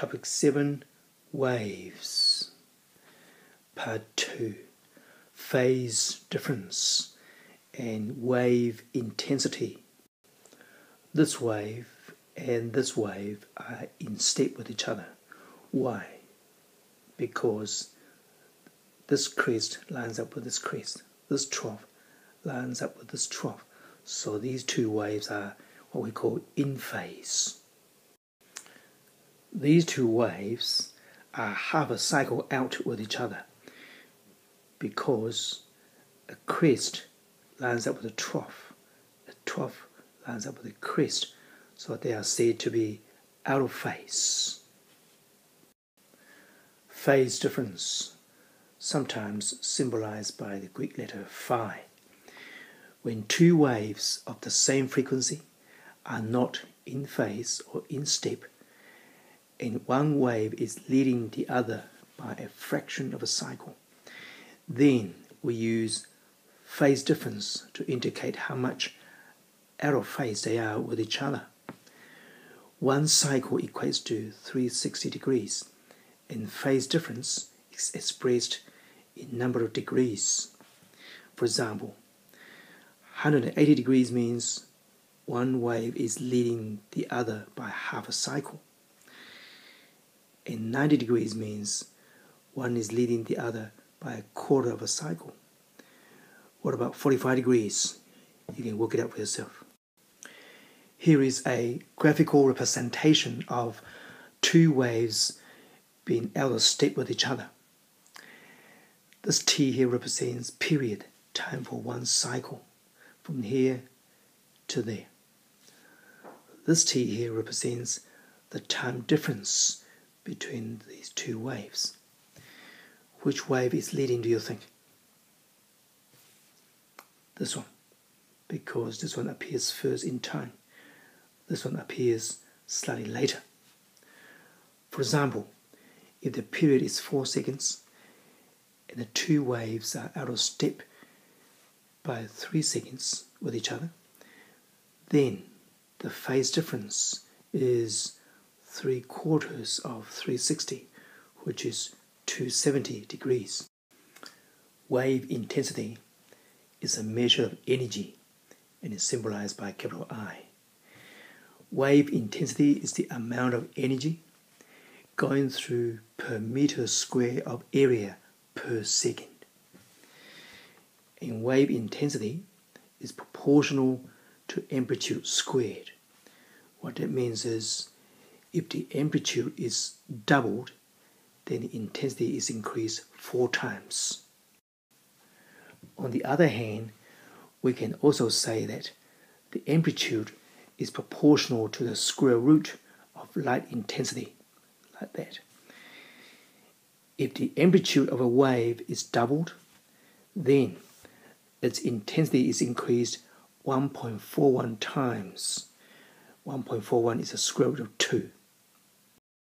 Topic 7, Waves. Part 2, Phase difference and wave intensity. This wave and this wave are in step with each other. Why? Because this crest lines up with this crest. This trough lines up with this trough. So these two waves are what we call in phase. These two waves are half a cycle out with each other because a crest lines up with a trough lines up with a crest, so they are said to be out of phase. Phase difference, sometimes symbolized by the Greek letter phi. When two waves of the same frequency are not in phase or in step, and one wave is leading the other by a fraction of a cycle, then we use phase difference to indicate how much out of phase they are with each other. One cycle equates to 360 degrees, and phase difference is expressed in number of degrees. For example, 180 degrees means one wave is leading the other by half a cycle. And 90 degrees means one is leading the other by a quarter of a cycle. What about 45 degrees? You can work it out for yourself. Here is a graphical representation of two waves being out of step with each other. This T here represents period, time for one cycle, from here to there. This T here represents the time difference between these two waves. Which wave is leading, do you think? This one, because this one appears first in time. This one appears slightly later. For example, if the period is 4 seconds and the two waves are out of step by 3 seconds with each other, then the phase difference is 3/4 of 360, which is 270 degrees. Wave intensity is a measure of energy and is symbolized by capital I. Wave intensity is the amount of energy going through per meter square of area per second. And wave intensity is proportional to amplitude squared. What that means is if the amplitude is doubled, then the intensity is increased 4 times. On the other hand, we can also say that the amplitude is proportional to the square root of light intensity, like that. If the amplitude of a wave is doubled, then its intensity is increased 1.41 times. 1.41 is the square root of 2.